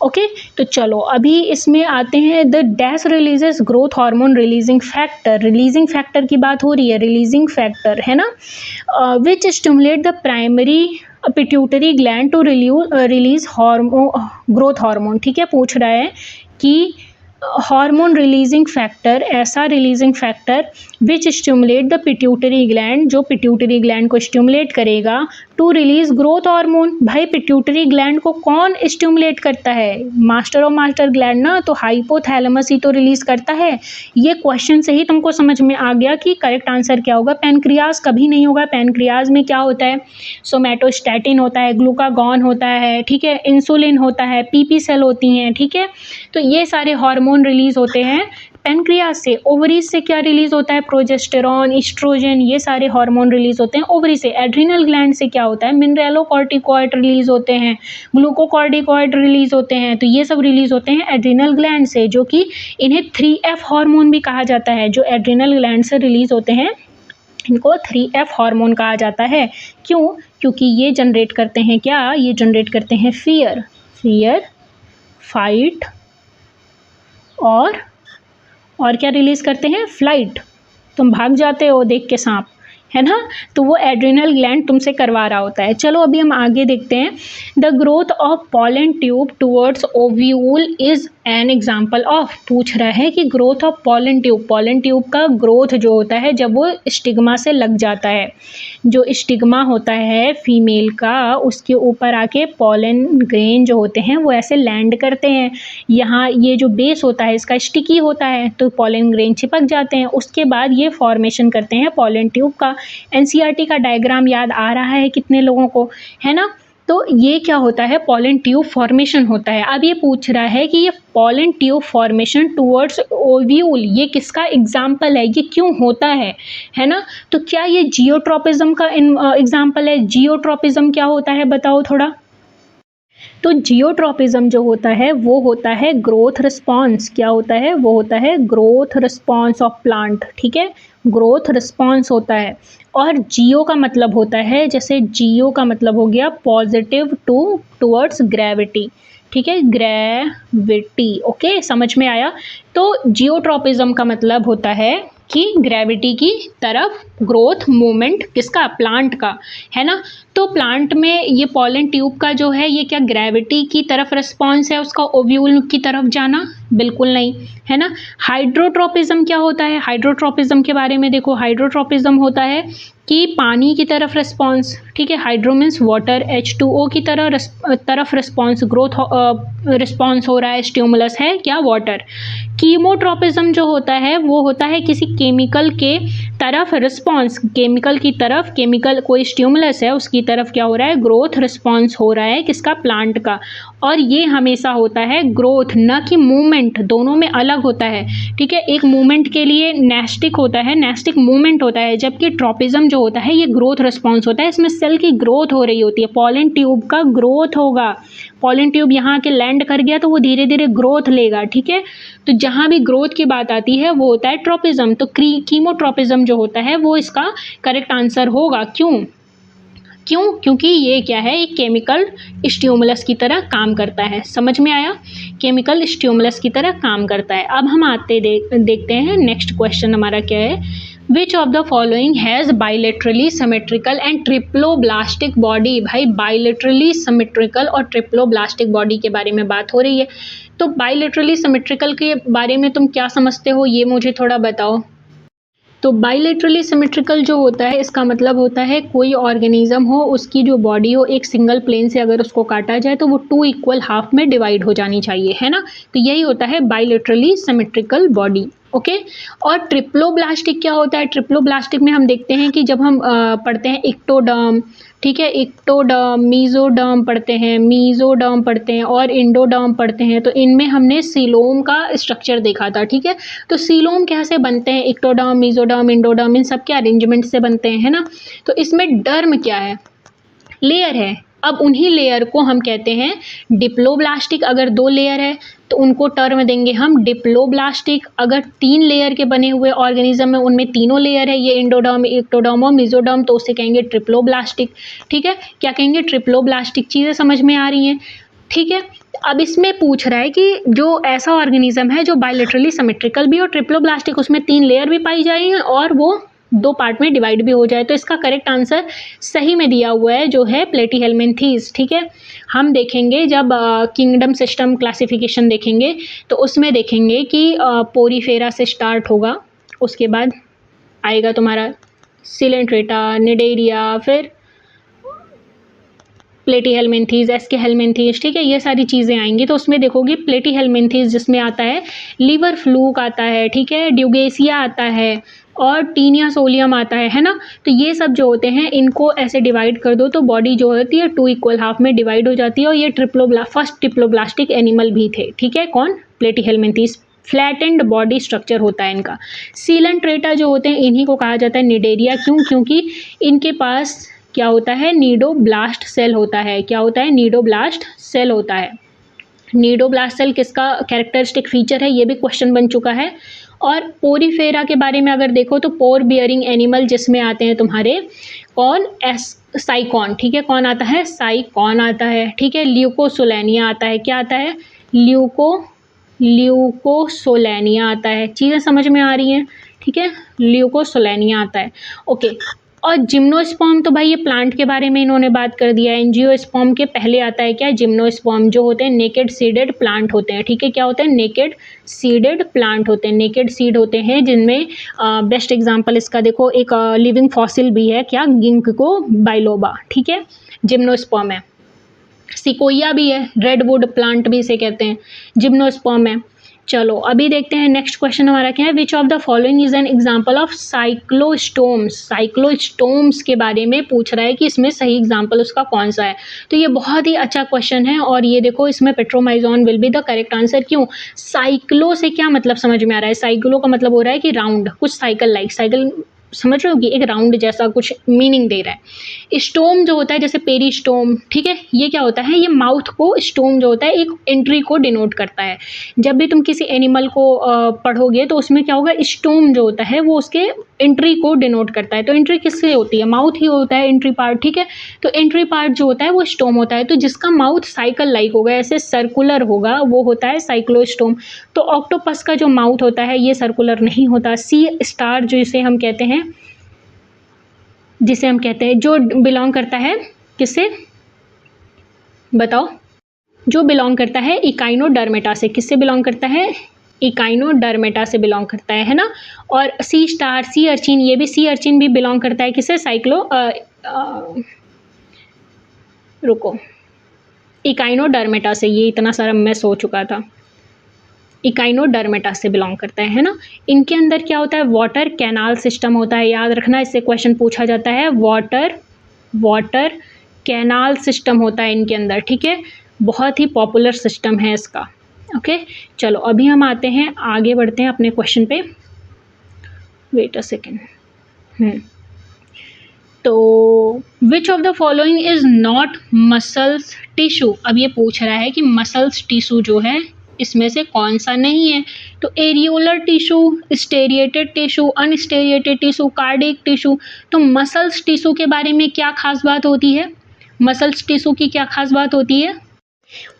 ओके तो चलो अभी इसमें आते हैं, the dash releases growth hormone releasing factor की बात हो रही है, रिलीजिंग फैक्टर है ना, which stimulate the primary pituitary gland to release growth hormone, ठीक है। पूछ रहा है कि हार्मोन रिलीजिंग फैक्टर, ऐसा releasing factor which stimulate the pituitary gland, जो पिट्यूटरी ग्लैंड को स्टिमुलेट करेगा टू रिलीज ग्रोथ हार्मोन। भाई पिट्यूटरी ग्लैंड को कौन स्टिमुलेट करता है, मास्टर और मास्टर ग्लैंड ना, तो हाइपोथैलेमस ही तो रिलीज करता है। ये क्वेश्चन से ही तुमको समझ में आ गया कि करेक्ट आंसर क्या होगा। पैनक्रियाज कभी नहीं होगा। पैनक्रियाज में क्या होता है, सोमैटोस्टैटिन होता है, ग्लूकागॉन होता है, ठीक है, इंसुलिन होता है, पीपी सेल होती हैं, ठीक है। तो ये सारे हार्मोन रिलीज होते हैं पेनक्रियास से। ओवरीज से क्या रिलीज होता है? प्रोजेस्टेरॉन, ईस्ट्रोजन, ये सारे हार्मोन रिलीज होते हैं ओवरी से। एड्रिनल ग्लैंड से क्या होता है? मिनरलोकॉर्टिकॉइड रिलीज होते हैं, ग्लूकोकॉर्टिकॉइड रिलीज होते हैं, तो ये सब रिलीज होते हैं एड्रिनल ग्लैंड से, जो कि इन्हें 3F हार्मोन भी कहा जाता है। जो एड्रिनल ग्लैंड से रिलीज होते हैं इनको 3F हार्मोन कहा जाता है। क्यों? क्योंकि ये जनरेट करते हैं क्या? ये जनरेट करते हैं फियर, फाइट और क्या रिलीज करते हैं? फ्लाइट। तुम भाग जाते हो देख के सांप, है ना, तो वो एड्रिनल ग्लैंड तुमसे करवा रहा होता है। चलो अभी हम आगे देखते हैं। The growth of pollen tube towards ovule is an example of. पूछ रहा है कि ग्रोथ ऑफ पॉलन ट्यूब का ग्रोथ जो होता है जब वो स्टिग्मा से लग जाता है, जो स्टिग्मा होता है फीमेल का, उसके ऊपर आके पॉलन ग्रेन जो होते हैं वो ऐसे लैंड करते हैं। यहाँ ये जो बेस होता है इसका स्टिकी होता है, तो पॉलन ग्रेन चिपक जाते हैं। उसके बाद ये फॉर्मेशन करते हैं पॉलन ट्यूब का। एनसीईआरटी का डायग्राम याद आ रहा है कितने लोगों को, है ना? तो ये क्या होता है? पॉलन ट्यूब फॉर्मेशन होता है। अब ये पूछ रहा है कि ये pollen tube formation towards ovule ये किसका एग्जाम्पल है, ये क्यों होता है ना? तो क्या ये जियोट्रोपिज्म का एग्जाम्पल है? जियोट्रोपिज्म क्या होता है बताओ थोड़ा। तो जियोट्रोपिज्म जो होता है वो होता है ग्रोथ रिस्पॉन्स। क्या होता है? वो होता है ग्रोथ रिस्पॉन्स ऑफ प्लांट, ठीक है, ग्रोथ रिस्पॉन्स होता है। और जियो का मतलब होता है, जैसे जियो का मतलब हो गया पॉजिटिव टुवर्ड्स ग्रेविटी, ठीक है, ग्रेविटी। ओके, समझ में आया? तो जियोट्रोपिज्म का मतलब होता है कि ग्रेविटी की तरफ ग्रोथ मूवमेंट किसका? प्लांट का, है ना? तो प्लांट में ये पॉलन ट्यूब का जो है ये क्या ग्रेविटी की तरफ रिस्पॉन्स है उसका ओव्यूल की तरफ जाना? बिल्कुल नहीं, है ना? हाइड्रोट्रोपिज्म क्या होता है? हाइड्रोट्रोपिज्म के बारे में देखो। हाइड्रोट्रोपिज्म होता है कि पानी की तरफ रिस्पॉन्स, ठीक है, हाइड्रो मीन्स वाटर, H2O की तरफ रिस्पॉन्स, ग्रोथ रिस्पॉन्स हो रहा है, स्टिमुलस है क्या? वाटर। कीमोट्रोपिज्म जो होता है वो होता है किसी केमिकल के तरफ रिस्पॉन्स, केमिकल की तरफ, केमिकल कोई स्टिमुलस है उसकी तरफ क्या हो रहा है? ग्रोथ रिस्पॉन्स हो रहा है किसका? प्लांट का। और ये हमेशा होता है ग्रोथ, न कि मूवमेंट, दोनों में अलग होता है, ठीक है। एक मूवमेंट के लिए नेस्टिक होता है, नेस्टिक मूवमेंट होता है, जबकि ट्रोपिज्म जो होता है ये ग्रोथ रिस्पॉन्स होता है, इसमें सेल की ग्रोथ हो रही होती है। पॉलन ट्यूब का ग्रोथ होगा, पॉलन ट्यूब यहाँ के लैंड कर गया तो वो धीरे धीरे ग्रोथ लेगा, ठीक है। तो जहाँ भी ग्रोथ की बात आती है वो होता है ट्रोपिज्म। तो कीमोट्रोपिज्म जो होता है वो इसका करेक्ट आंसर होगा। क्यों? क्योंकि ये क्या है? एक केमिकल स्टिमुलस की तरह काम करता है। समझ में आया? केमिकल स्टिमुलस की तरह काम करता है। अब हम देखते हैं नेक्स्ट क्वेश्चन हमारा क्या है। Which of the following has bilaterally symmetrical and triploblastic body? भाई बाइलेटरली सिमेट्रिकल और ट्रिप्लोब्लास्टिक बॉडी के बारे में बात हो रही है। तो बाइलेटरली सिमेट्रिकल के बारे में तुम क्या समझते हो ये मुझे थोड़ा बताओ। तो बाइलेटरली सिमेट्रिकल जो होता है इसका मतलब होता है कोई ऑर्गेनिज्म हो, उसकी जो बॉडी हो एक सिंगल प्लेन से अगर उसको काटा जाए तो वो 2 इक्वल हाफ में डिवाइड हो जानी चाहिए, है ना। तो यही होता है बाइलेटरली सिमेट्रिकल बॉडी। ओके। और ट्रिप्लोब्लास्टिक क्या होता है? ट्रिप्लोब्लास्टिक में हम देखते हैं कि जब हम पढ़ते हैं इक्टोडर्म, ठीक है, इक्टोडर्म, मीजोडर्म पढ़ते हैं और इंडोडर्म पढ़ते हैं, तो इनमें हमने सीलोम का स्ट्रक्चर देखा था, ठीक है। तो सीलोम कैसे बनते हैं? इक्टोडर्म, मीजोडर्म, इंडोडर्म इन सब के अरेंजमेंट से बनते हैं, है ना। तो इसमें डर्म क्या है? लेयर है। अब उन्हीं लेयर को हम कहते हैं डिप्लोब्लास्टिक। अगर 2 लेयर है तो उनको टर्म देंगे हम डिप्लोब्लास्टिक। अगर 3 लेयर के बने हुए ऑर्गेनिज्म है उनमें तीनों लेयर है, ये इंडोडर्म, इक्टोडर्म और मीजोडर्म, तो उसे कहेंगे ट्रिप्लोब्लास्टिक, ठीक है। क्या कहेंगे? ट्रिप्लोब्लास्टिक। चीज़ें समझ में आ रही हैं, ठीक है। अब इसमें पूछ रहा है कि जो ऐसा ऑर्गेनिज्म है जो बायलैटरली सिमेट्रिकल भी और ट्रिप्लोब्लास्टिक, उसमें 3 लेयर भी पाई जाएंगे और वो 2 पार्ट में डिवाइड भी हो जाए, तो इसका करेक्ट आंसर सही में दिया हुआ है जो है प्लेटीहेल्मिन्थीज, ठीक है। हम देखेंगे जब किंगडम सिस्टम क्लासिफिकेशन देखेंगे तो उसमें देखेंगे कि पोरीफेरा से स्टार्ट होगा, उसके बाद आएगा तुम्हारा सिलेंट्रेटा, निडेरिया, फिर प्लेटीहेल्मिन्थीज, एस्केहेल्मिन्थीज, ठीक है, ये सारी चीज़ें आएंगी। तो उसमें देखोगे प्लेटीहेल्मिन्थीज जिसमें आता है लीवर फ्लूक आता है, ठीक है, ड्यूगेसिया आता है और टीनिया सोलियम आता है ना। तो ये सब जो होते हैं इनको ऐसे डिवाइड कर दो तो बॉडी जो होती है 2 इक्वल हाफ में डिवाइड हो जाती है। और ये फर्स्ट ट्रिप्लोब्लास्टिक एनिमल भी थे, ठीक है। कौन? प्लेटीहेल्मिन्थीज फ्लैटेंड बॉडी स्ट्रक्चर होता है इनका। सीलेंट्रेटा जो होते हैं इन्हीं को कहा जाता है निडेरिया। क्यों? क्योंकि इनके पास क्या होता है, नीडोब्लास्ट सेल होता है। क्या होता है? नीडोब्लास्ट सेल होता है। नीडोब्लास्ट सेल किसका कैरेक्टरिस्टिक फीचर है, ये भी क्वेश्चन बन चुका है। और पोरीफेरा के बारे में अगर देखो तो पोर बियरिंग एनिमल जिसमें आते हैं तुम्हारे कौन, साइकॉन, ठीक है, कौन आता है, साइकॉन आता है, ठीक है। ल्यूकोसोलेनिया आता है, क्या आता है, ल्यूकोसोलेनिया आता है। चीज़ें समझ में आ रही हैं, ठीक है, ल्यूकोसोलेनिया आता है, ओके। और जिम्नोस्पर्म तो भाई ये प्लांट के बारे में इन्होंने बात कर दिया है। एंजियोस्पर्म के पहले आता है क्या, जिम्नोस्पर्म, जो होते हैं नेकेड सीडेड प्लांट होते हैं, ठीक है। क्या होते हैं, नेकेड सीडेड प्लांट होते हैं, नेकेड सीड होते हैं, जिनमें बेस्ट एग्जांपल इसका देखो एक लिविंग फॉसिल भी है, क्या, गिंको बाइलोबा, ठीक है, जिम्नोस्पर्म है। सिकोया भी है, रेडवुड प्लांट भी इसे कहते हैं, जिम्नोस्पर्म है। चलो अभी देखते हैं नेक्स्ट क्वेश्चन हमारा क्या है, which of the following is an example of cyclostomes. Cyclostomes के बारे में पूछ रहा है कि इसमें सही एग्जाम्पल उसका कौन सा है। तो ये बहुत ही अच्छा क्वेश्चन है और ये देखो इसमें Petromyzon will be the correct answer. क्यों? साइक्लो से क्या मतलब समझ में आ रहा है, साइक्लो का मतलब हो रहा है कि राउंड, कुछ साइकिल लाइक, साइकिल समझ रहे हो कि एक राउंड जैसा कुछ मीनिंग दे रहा है। स्टोम जो होता है जैसे पेरिस्टोम, ठीक है, ये क्या होता है, ये माउथ को, स्टोम जो होता है एक एंट्री को डिनोट करता है। जब भी तुम किसी एनिमल को पढ़ोगे तो उसमें क्या होगा, स्टोम जो होता है वो उसके एंट्री को डिनोट करता है। तो एंट्री किससे होती है, माउथ ही होता है एंट्री पार्ट, ठीक है। तो एंट्री पार्ट जो होता है वो स्टोम होता है। तो जिसका माउथ साइकिल लाइक होगा, ऐसे सर्कुलर होगा, वो होता है साइक्लोस्टोम। तो ऑक्टोपस का जो माउथ होता है ये सर्कुलर नहीं होता। सी स्टार जिसे हम कहते हैं, जो बिलोंग करता है किससे बताओ, जो बिलोंग करता है इकाइनोडर्मेटा से। किससे बिलोंग करता है, इकाइनोडर्मेटा से बिलोंग करता है ना। और सी स्टार, सी अर्चिन, ये भी सी अर्चिन भी बिलोंग करता है किससे, रुको, इकाइनोडर्मेटा से। ये इतना सारा मिस हो चुका था, इकाइनोडर्मेटा से बिलोंग करता है ना। इनके अंदर क्या होता है, वाटर कैनाल सिस्टम होता है, याद रखना, इससे क्वेश्चन पूछा जाता है। वाटर कैनाल सिस्टम होता है इनके अंदर, ठीक है, बहुत ही पॉपुलर सिस्टम है इसका, ओके। चलो अभी हम आते हैं, आगे बढ़ते हैं अपने क्वेश्चन पे, वेट अ सेकेंड। तो which of the following is not muscles tissue. अब ये पूछ रहा है कि मसल्स टिश्यू जो है इसमें से कौन सा नहीं है। तो areolar tissue, striated tissue, unstriated tissue, cardiac tissue. तो मसल्स टिश्यू के बारे में क्या खास बात होती है, मसल्स टिश्यू की क्या खास बात होती है,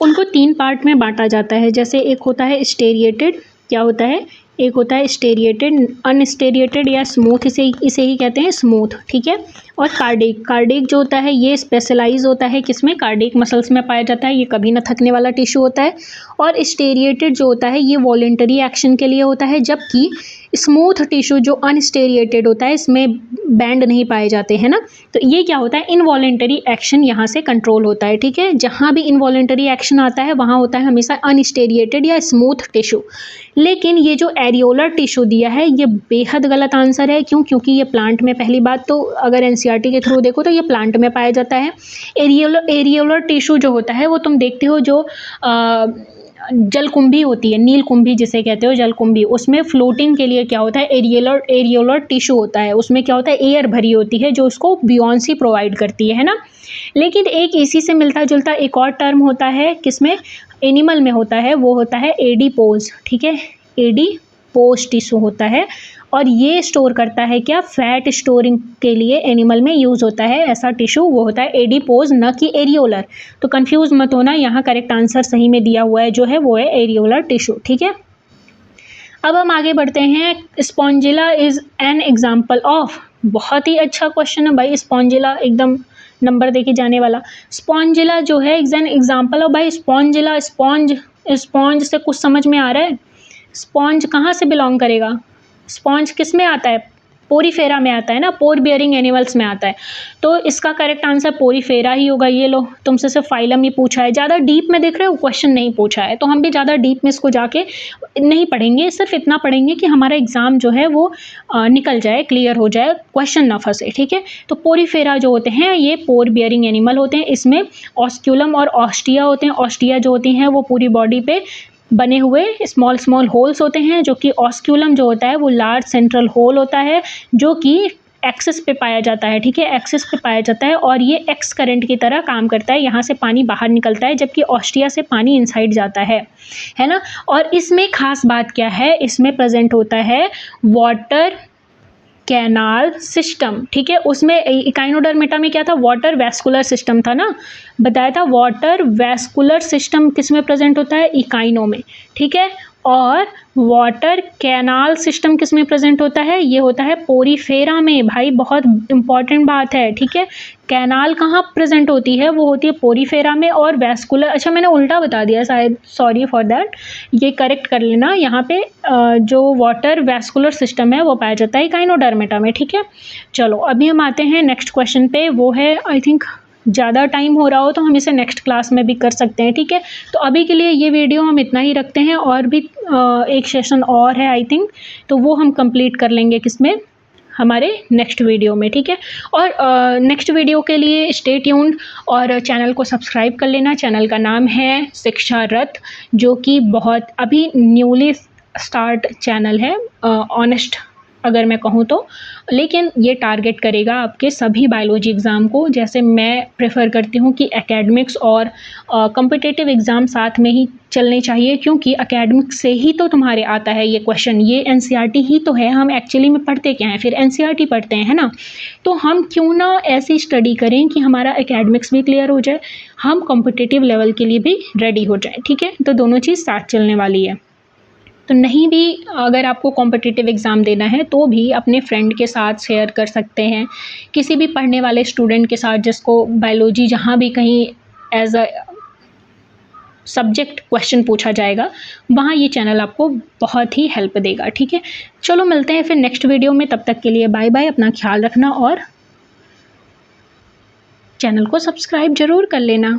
उनको 3 पार्ट में बांटा जाता है। जैसे एक होता है स्टेरिएटेड, क्या होता है, एक होता है स्टेरिएटेड, अनस्टेरिएटेड या स्मूथ, इसे ही कहते हैं स्मूथ, ठीक है। और कार्डिक जो होता है ये स्पेशलाइज होता है किसमें, कार्डिक मसल्स में पाया जाता है, ये कभी न थकने वाला टिश्यू होता है। और स्टेरिएटेड जो होता है ये वॉलेंटरी एक्शन के लिए होता है, जबकि स्मूथ टिश्यू जो अनस्टेरिएटेड होता है इसमें बैंड नहीं पाए जाते हैं ना। तो ये क्या होता है, इनवॉलेंटरी एक्शन यहाँ से कंट्रोल होता है, ठीक है। जहाँ भी इनवॉलेंटरी एक्शन आता है वहाँ होता है हमेशा अनस्टेरिएटेड या स्मूथ टिश्यू। लेकिन ये जो एरियोलर टिश्यू दिया है ये बेहद गलत आंसर है। क्यों? क्योंकि ये प्लांट में, पहली बात तो अगर एनसीईआरटी के थ्रू देखो तो ये प्लांट में पाया जाता है। एरियोलर टिश्यू जो होता है वो तुम देखते हो जो जलकुंभी होती है, नीलकुंभी जिसे कहते हो जलकुंभी, उसमें फ्लोटिंग के लिए क्या होता है, एरियोलर टिश्यू होता है। उसमें क्या होता है, एयर भरी होती है जो उसको बियॉन्सी प्रोवाइड करती है ना। लेकिन एक इसी से मिलता जुलता एक और टर्म होता है किसमें, एनिमल में होता है, वो होता है एडिपोज, ठीक है, एडिपोज टिश्यू होता है। और ये स्टोर करता है क्या, फैट स्टोरिंग के लिए एनिमल में यूज़ होता है ऐसा टिश्यू, वो होता है एडिपोज, न कि एरियोलर। तो कंफ्यूज मत होना, यहाँ करेक्ट आंसर सही में दिया हुआ है जो है वो है एरियोलर टिश्यू, ठीक है। अब हम आगे बढ़ते हैं, Spongilla is an example of, बहुत ही अच्छा क्वेश्चन है भाई, स्पॉन्जिला एकदम नंबर देके जाने वाला। स्पॉन्जिला जो है इज एन एग्जाम्पल ऑफ, भाई स्पॉन्जिला, स्पॉन्ज से कुछ समझ में आ रहा है, स्पॉन्ज कहाँ से बिलोंग करेगा, स्पॉन्ज किस में आता है, पोरीफेरा में आता है ना, पोर बियरिंग एनिमल्स में आता है। तो इसका करेक्ट आंसर पोरीफेरा ही होगा। ये लो तुमसे सिर्फ फाइलम ही पूछा है, ज़्यादा डीप में देख रहे हो क्वेश्चन नहीं पूछा है, तो हम भी ज़्यादा डीप में इसको जाके नहीं पढ़ेंगे, सिर्फ इतना पढ़ेंगे कि हमारा एग्जाम जो है वो निकल जाए, क्लियर हो जाए, क्वेश्चन ना फंसे, ठीक है। तो पोरीफेरा जो होते हैं ये पोर बियरिंग एनिमल होते हैं, इसमें ऑस्क्यूलम और ऑस्टिया होते हैं। ऑस्टिया जो होती हैं वो पूरी बॉडी पे बने हुए स्मॉल स्मॉल होल्स होते हैं, जो कि ऑस्क्यूलम जो होता है वो लार्ज सेंट्रल होल होता है, जो कि एक्सिस पे पाया जाता है, ठीक है, एक्सिस पे पाया जाता है, और ये एक्स करंट की तरह काम करता है। यहाँ से पानी बाहर निकलता है, जबकि ऑस्टिया से पानी इनसाइड जाता है ना। और इसमें खास बात क्या है, इसमें प्रेजेंट होता है वाटर कैनाल सिस्टम, ठीक है। उसमें इकाइनोडर्मेटा में क्या था, वाटर वैस्कुलर सिस्टम था ना, बताया था। वाटर वैस्कुलर सिस्टम किस में प्रेजेंट होता है, इकाइनो में, ठीक है। और वाटर कैनाल सिस्टम किस में प्रेजेंट होता है, ये होता है पोरीफेरा में। भाई बहुत इंपॉर्टेंट बात है, ठीक है। कैनाल कहाँ प्रेजेंट होती है, वो होती है पोरीफेरा में। और वैस्कुलर, अच्छा मैंने उल्टा बता दिया शायद, सॉरी फॉर दैट, ये करेक्ट कर लेना। यहाँ पे जो वाटर वैस्कुलर सिस्टम है वो पाया जाता है इकाइनोडर्मेटा में, ठीक है। चलो अभी हम आते हैं नेक्स्ट क्वेश्चन पे, वो है, आई थिंक ज़्यादा टाइम हो रहा हो तो हम इसे नेक्स्ट क्लास में भी कर सकते हैं, ठीक है। तो अभी के लिए ये वीडियो हम इतना ही रखते हैं, और भी एक सेशन और है आई थिंक, तो वो हम कंप्लीट कर लेंगे किसमें, हमारे नेक्स्ट वीडियो में, ठीक है। और नेक्स्ट वीडियो के लिए स्टे ट्यून्ड, और चैनल को सब्सक्राइब कर लेना। चैनल का नाम है शिक्षा रथ, जो कि बहुत अभी न्यूली स्टार्ट चैनल है, ऑनेस्ट अगर मैं कहूँ तो, लेकिन ये टारगेट करेगा आपके सभी बायोलॉजी एग्ज़ाम को। जैसे मैं प्रेफर करती हूँ कि एकेडमिक्स और कॉम्पिटिटिव एग्ज़ाम साथ में ही चलने चाहिए, क्योंकि एकेडमिक्स से ही तो तुम्हारे आता है ये क्वेश्चन, ये एनसीईआरटी ही तो है। हम एक्चुअली में पढ़ते क्या हैं, फिर एनसीईआरटी पढ़ते हैं, है ना। तो हम क्यों ना ऐसी स्टडी करें कि हमारा एकेडमिक्स भी क्लियर हो जाए, हम कॉम्पिटिटिव लेवल के लिए भी रेडी हो जाए, ठीक है। तो दोनों चीज़ साथ चलने वाली है। तो नहीं भी अगर आपको कॉम्पिटिटिव एग्ज़ाम देना है तो भी अपने फ्रेंड के साथ शेयर कर सकते हैं, किसी भी पढ़ने वाले स्टूडेंट के साथ जिसको बायोलॉजी जहाँ भी कहीं एज अ सब्जेक्ट क्वेश्चन पूछा जाएगा, वहाँ ये चैनल आपको बहुत ही हेल्प देगा, ठीक है। चलो मिलते हैं फिर नेक्स्ट वीडियो में, तब तक के लिए बाय बाय, अपना ख्याल रखना और चैनल को सब्सक्राइब ज़रूर कर लेना।